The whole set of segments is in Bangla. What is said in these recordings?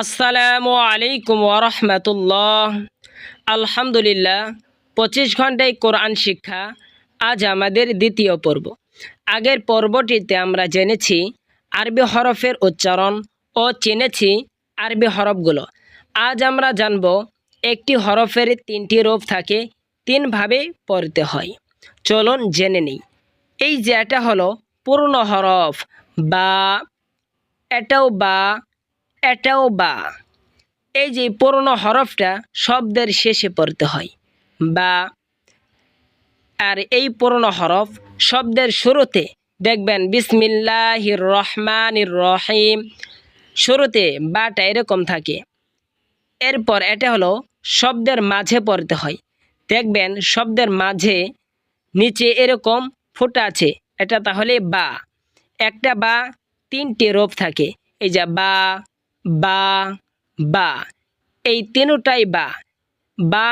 আসসালামু আলাইকুম ওরহমতুল্লাহ। আলহামদুলিল্লাহ, 25 ঘন্টায় কোরআন শিক্ষা আজ আমাদের দ্বিতীয় পর্ব। আগের পর্বটিতে আমরা জেনেছি আরবি হরফের উচ্চারণ ও চিনেছি আরবি হরফগুলো। আজ আমরা জানব একটি হরফের 3টি রূপ থাকে, 3ভাবে পড়তে হয়। চলুন জেনে নিই। এই যে এটা হলো পূর্ণ হরফ বা, এটাও বা, এটাও বা। এই যে পূর্ণ হরফটা শব্দের শেষে পড়তে হয় বা, আর এই পূর্ণ হরফ শব্দের শুরুতে দেখবেন বিসমিল্লাহির রহমানির রহিম, শুরুতে বাটা এরকম থাকে। এরপর এটা হলো শব্দের মাঝে পড়তে হয়, দেখবেন শব্দের মাঝে নিচে এরকম ফুটা আছে, এটা তাহলে বা। একটা বা 3টি রূপ থাকে, এই যে বা, বা, বা, এই তিনটাই বা। বা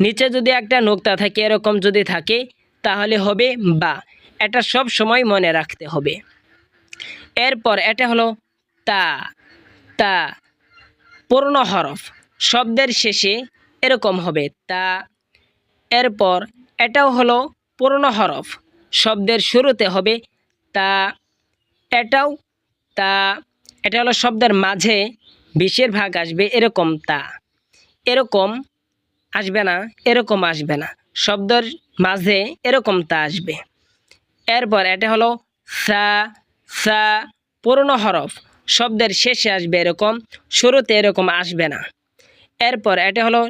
নিচে যদি একটা নোক্তা থাকে এরকম যদি থাকে তাহলে হবে বা। এটা সব সময় মনে রাখতে হবে। এরপর এটা হলো তা, তা পূর্ণ হরফ শব্দের শেষে এরকম হবে তা। এরপর এটাও হলো পূর্ণ হরফ শব্দের শুরুতে হবে তা, এটাও তা। এটা হলো শব্দের মাঝে বেশিরভাগ আসবে এরকম তা, এরকম আসবে না, এরকম আসবে না, শব্দের মাঝে এরকম তা আসবে। এরপর এটা হলো সা, সা পূর্ণ হরফ শব্দের শেষে আসবে এরকম, শুরুতে এরকম আসবে না। এরপর এটা হলো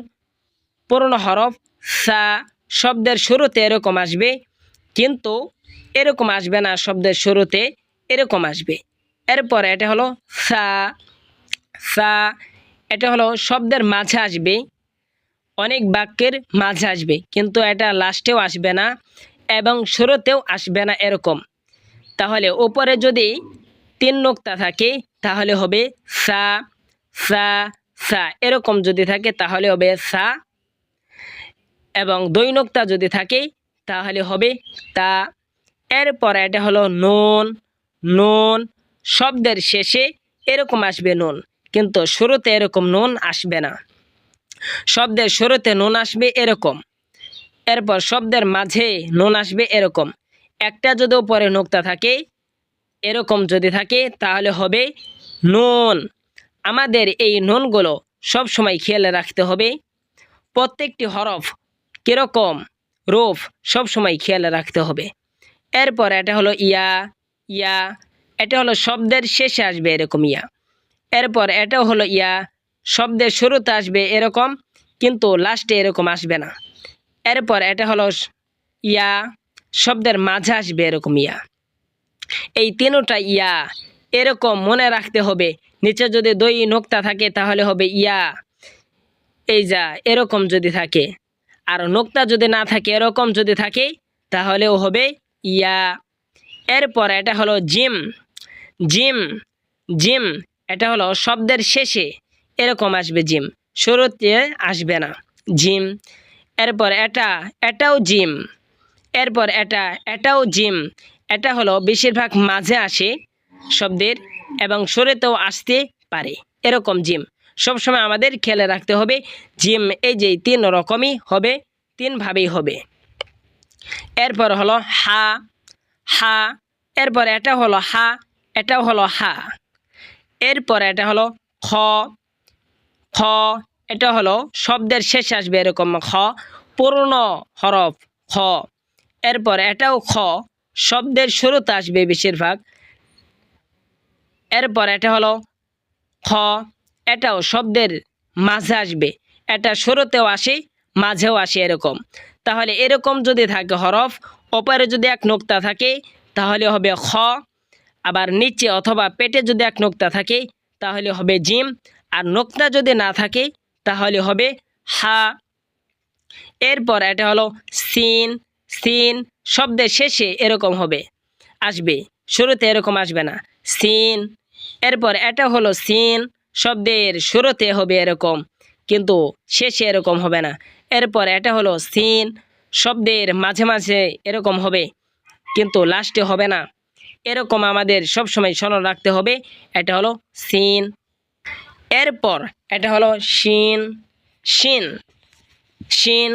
পূর্ণ হরফ সা, শব্দের শুরুতে এরকম আসবে, কিন্তু এরকম আসবে না, শব্দের শুরুতে এরকম আসবে। এরপর এটা হলো সা, সা এটা হলো শব্দের মাঝে আসবে, অনেক বাক্যের মাঝে আসবে, কিন্তু এটা লাস্টেও আসবে না এবং শুরুতেও আসবে না এরকম। তাহলে উপরে যদি 3 নোক্তা থাকে তাহলে হবে সা, সা, সা, এরকম যদি থাকে তাহলে হবে সা, এবং 2 নোক্তা যদি থাকে তাহলে হবে তা। এরপর এটা হলো নুন, নুন শব্দের শেষে এরকম আসবে নুন, কিন্তু শুরুতে এরকম নুন আসবে না, শব্দের শুরুতে নুন আসবে এরকম। এরপর শব্দের মাঝে নুন আসবে এরকম। একটা যদি উপরে নোক্তা থাকে এরকম যদি থাকে তাহলে হবে নুন। আমাদের এই নুনগুলো সব সময় খেয়াল রাখতে হবে। প্রত্যেকটি হরফ কীরকম রূপ সব সময় খেয়াল রাখতে হবে। এরপর এটা হলো ইয়া, ইয়া এটা হলো শব্দের শেষে আসবে এরকম ইয়া। এরপর এটাও হলো ইয়া, শব্দের শুরুতে আসবে এরকম, কিন্তু লাস্টে এরকম আসবে না। এরপর এটা হলো ইয়া, শব্দের মাঝে আসবে এরকম ইয়া। এই তিনটা ইয়া এরকম মনে রাখতে হবে। নিচে যদি 2 নোক্তা থাকে তাহলে হবে ইয়া, এই যা এরকম যদি থাকে, আর নোক্তা যদি না থাকে এরকম যদি থাকে তাহলেও হবে ইয়া। এরপর এটা হলো জিম, জিম, জিম এটা হলো শব্দের শেষে এরকম আসবে জিম, শুরুতে আসবে না জিম। এরপর এটা, এটাও জিম। এরপর এটা, এটাও জিম। এটা হলো বেশিরভাগ মাঝে আসে শব্দের এবং শুরুতেও আসতে পারে এরকম জিম। সবসময় আমাদের খেয়াল রাখতে হবে জিম এই যে 3 রকমই হবে, 3ভাবেই হবে। এরপর হলো হা, হা। এরপর এটা হলো হা, এটাও হলো হা। এরপর এটা হলো খ, খ এটা হলো শব্দের শেষে আসবে এরকম খ, পূর্ণ হরফ খ। এরপর এটাও খ, শব্দের শুরুতে আসবে বেশিরভাগ। এরপর এটা হলো খ, এটাও শব্দের মাঝে আসবে, এটা শুরুতেও আসে মাঝেও আসে এরকম। তাহলে এরকম যদি থাকে হরফ, ওপরে যদি 1 নোক্তা থাকে তাহলে হবে খ, আবার নিচে অথবা পেটে যদি 1 নোক্তা থাকে তাহলে হবে জিম, আর নোক্তা যদি না থাকে তাহলে হবে হা। এরপর এটা হলো সিন, সিন শব্দের শেষে এরকম হবে, আসবে, শুরুতে এরকম আসবে না সিন। এরপর এটা হলো সিন, শব্দের শুরুতে হবে এরকম, কিন্তু শেষে এরকম হবে না। এরপর এটা হলো সিন, শব্দের মাঝে মাঝে এরকম হবে, কিন্তু লাস্টে হবে না। এরকম আমাদের সব সময় স্মরণ রাখতে হবে, এটা হলো সিন। এরপর এটা হলো শিন, শিন, শিন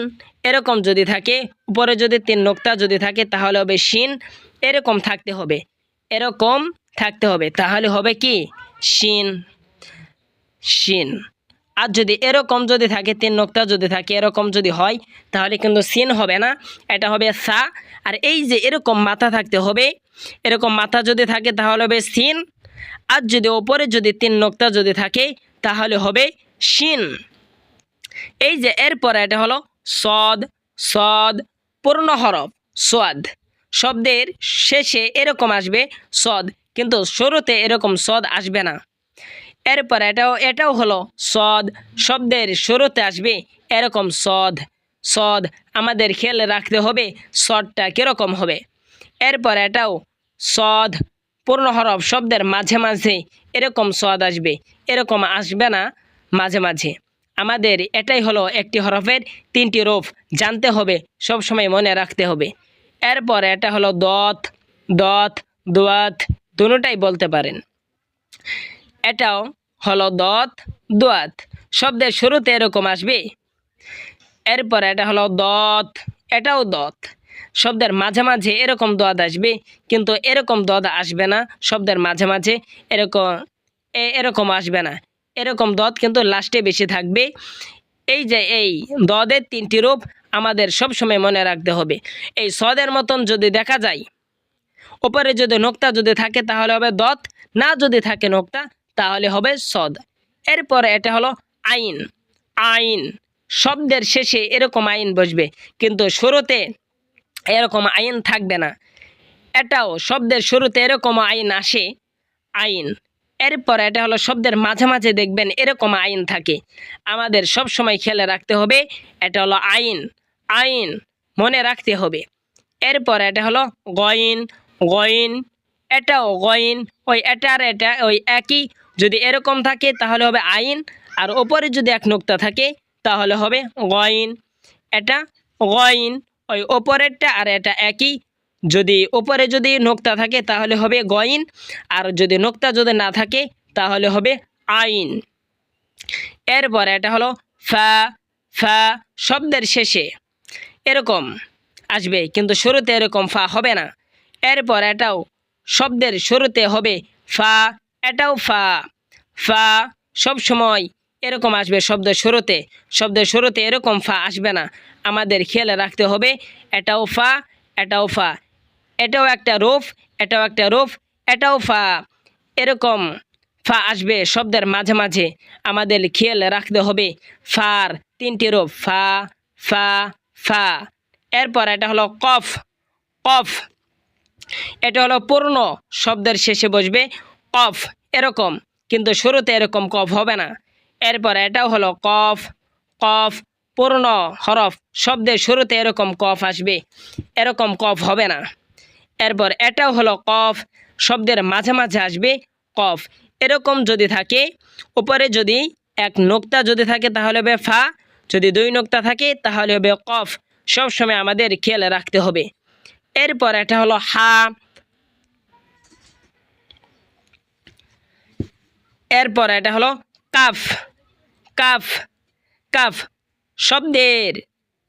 এরকম যদি থাকে, উপরে যদি 3 নোক্তা যদি থাকে তাহলে হবে শিন, এরকম থাকতে হবে, এরকম থাকতে হবে, তাহলে হবে কি শিন, শিন। আর যদি এরকম যদি থাকে 3 নোক্তা যদি থাকে, এরকম যদি হয় তাহলে কিন্তু সিন হবে না, এটা হবে সা। আর এই যে এরকম মাথা থাকতে হবে, এরকম মাথা যদি থাকে তাহলে হবে সিন। আর যদি ওপরে যদি 3 নোক্তা যদি থাকে তাহলে হবে শিন। এই যে এরপরে এটা হলো সদ, সদ পূর্ণ হরফ সোয়াদ, শব্দের শেষে এরকম আসবে সদ, কিন্তু শুরুতে এরকম সদ আসবে না। এরপর এটাও হলো সদ, শব্দের শুরুতে আসবে এরকম সদ, সদ আমাদের খেয়াল রাখতে হবে সদটা কীরকম হবে। এরপর এটাও সদ পূর্ণ হরফ, শব্দের মাঝে মাঝে এরকম সদ আসবে, এরকম আসবে না মাঝে মাঝে। আমাদের এটাই হলো একটি হরফের 3টি রূপ, জানতে হবে, সব সময় মনে রাখতে হবে। এরপর এটা হলো দত, দত, দোয়াত দুটোটাই বলতে পারেন। এটাও হলো দত, দোয়াত, শব্দের শুরুতে এরকম আসবে। এরপর এটা হলো দত, এটাও দত, শব্দের মাঝে মাঝে এরকম দোয়াত আসবে, কিন্তু এরকম দত আসবে না শব্দের মাঝে মাঝে, এরকম আসবে না, এরকম দত কিন্তু লাস্টে বেশি থাকবে। এই যে এই দদের 3টি রূপ আমাদের সব সময় মনে রাখতে হবে। এই সদের মতন যদি দেখা যায়, উপরে যদি নোক্তা যদি থাকে তাহলে হবে দত, না যদি থাকে নোক্তা তাহলে হবে সদ। এরপরে এটা হলো আইন, আইন, শব্দের শেষে এরকম আইন বসবে, কিন্তু শুরুতে এরকম আইন থাকবে না। এটাও শব্দের শুরুতে এরকম আইন আসে, আইন। এরপর এটা হলো শব্দের মাঝে মাঝে দেখবেন এরকম আইন থাকে, আমাদের সব সময় খেয়াল রাখতে হবে, এটা হলো আইন, আইন মনে রাখতে হবে। এরপর এটা হলো গইন, গইন, এটাও গইন, ওই এটার এটা ওই একই, যদি এরকম থাকে তাহলে হবে আইন, আর ওপরে যদি 1 নোক্তা থাকে তাহলে হবে গইন, এটা গইন, ওই ওপরেরটা আর এটা একই, যদি ওপরে যদি নোক্তা থাকে তাহলে হবে গইন, আর যদি নোক্তা যদি না থাকে তাহলে হবে আইন। এরপর এটা হলো ফা, ফা, শব্দের শেষে এরকম আসবে, কিন্তু শুরুতে এরকম ফা হবে না। এরপর এটাও শব্দের শুরুতে হবে ফা, এটাও ফা, ফা সব সময় এরকম আসবে শব্দের শুরুতে, শব্দের শুরুতে এরকম ফা আসবে না, আমাদের খেয়াল রাখতে হবে, এটাও ফা, এটাও ফা, এটাও একটা রূপ, এটাও একটা রূপ, এটাও ফা, এরকম ফা আসবে শব্দের মাঝে মাঝে, আমাদের খেয়াল রাখতে হবে। ফার 3টি রূপ, ফা, ফা, ফা। এরপর এটা হলো কফ, কফ, এটা হলো পূর্ণ, শব্দের শেষে বসবে কফ এরকম, কিন্তু শুরুতে এরকম কফ হবে না। এরপর এটাও হলো কফ, কফ পূর্ণ হরফ, শব্দের শুরুতে এরকম কফ আসবে, এরকম কফ হবে না। এরপর এটাও হলো কফ, শব্দের মাঝে মাঝে আসবে কফ, এরকম যদি থাকে, উপরে যদি 1 নোক্তা যদি থাকে তাহলে হবে ফা, যদি 2 নোক্তা থাকে তাহলে হবে কফ, সবসময় আমাদের খেয়াল রাখতে হবে। এরপর এটা হলো হা, এরপর এটা হলো কাফ, কাফ, কাফ, শব্দের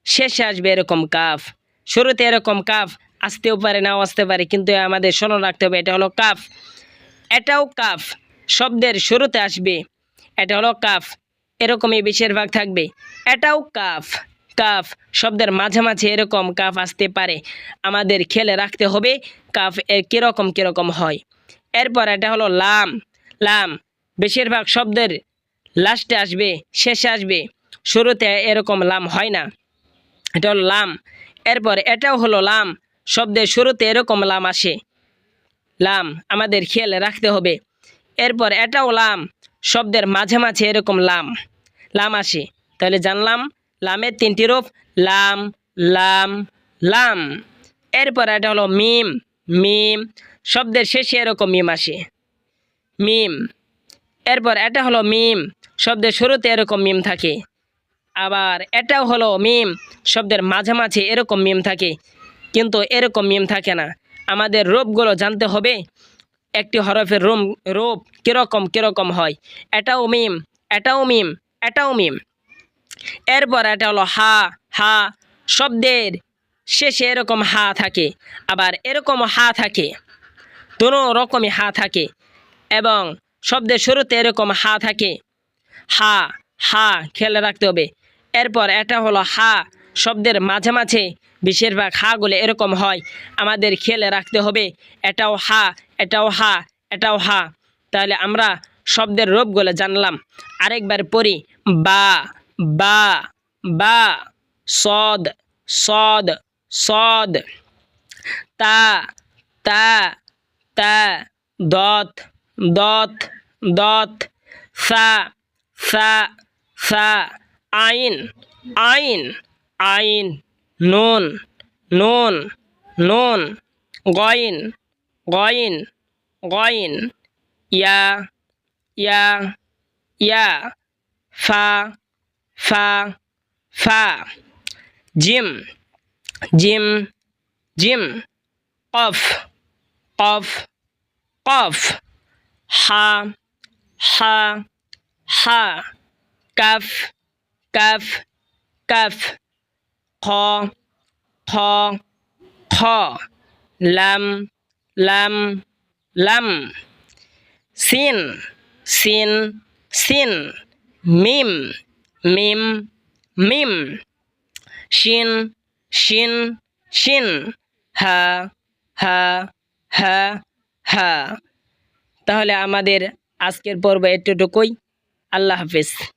শেষে আসবে এরকম কাফ, শুরুতে এরকম কাফ আসতেও পারে নাও আসতে পারে, কিন্তু আমাদের স্মরণ রাখতে হবে এটা হলো কাফ। এটাও কাফ, শব্দের শুরুতে আসবে, এটা হলো কাফ, এরকমই বেশিরভাগ থাকবে। এটাও কাফ, কাফ, শব্দের মাঝে মাঝে এরকম কাফ আসতে পারে, আমাদের খেয়াল রাখতে হবে কাফ এর কীরকম কীরকম হয়। এরপর এটা হলো লাম, লাম বেশিরভাগ শব্দের লাস্টে আসবে, শেষে আসবে, শুরুতে এরকম লাম হয় না, এটা হলো লাম। এরপর এটাও হলো লাম, শব্দের শুরুতে এরকম লাম আসে, লাম আমাদের খেয়াল রাখতে হবে। এরপর এটাও লাম, শব্দের মাঝে মাঝে এরকম লাম, লাম আসে, তাহলে জানলাম লামের 3টি রূপ, লাম, লাম, লাম। এরপর এটা হলো মিম, মিম, শব্দের শেষে এরকম মিম আসে, মিম। এরপর এটা হলো মিম, শব্দের শুরুতে এরকম মিম থাকে, আবার এটাও হলো মিম, শব্দের মাঝে মাঝে এরকম মিম থাকে, কিন্তু এরকম মিম থাকে না। আমাদের রূপগুলো জানতে হবে, একটি হরফের রূপ কীরকম কীরকম হয়। এটাও মিম, এটাও মিম, এটাও মিম। এরপর এটা হলো হা, হা শব্দের শেষে এরকম হা থাকে, আবার এরকম হা থাকে, দোনো রকমই হা থাকে, এবং শব্দের শুরুতে এরকম হা থাকে। হা, হা খেয়াল রাখতে হবে। এরপর এটা হলো হা শব্দের মাঝে মাঝে বেশিরভাগ হাগুলো এরকম হয়, আমাদের খেয়াল রাখতে হবে। এটাও হা, এটাও হা, এটাও হা। তাহলে আমরা শব্দের রূপগুলো জানলাম। আরেকবার পড়ি। বা, বা, বা। সদ, সদ, সদ। তা, তা, তা। দত, দত, দত। সা, সা, সা। আইন, আইন, আইন। নুন, নুন, নুন। গইন, গইন, গইন। ইয়া, ইয়া, ইয়া। ফা, ফা, ফা। জিম, জিম, জিম। কফ, কফ, কফ। হা, হা, হা। কাফ, কাফ, কাফ। খ, খ, খ। লাম, লাম, লাম। সিন, সিন, সিন। মিম, মিম, মিম। শিন, শিন, শিন। হা, হা, হা, হা। তাহলে আমাদের আজকের পর্ব এতটুকুই। আল্লাহ হাফেজ।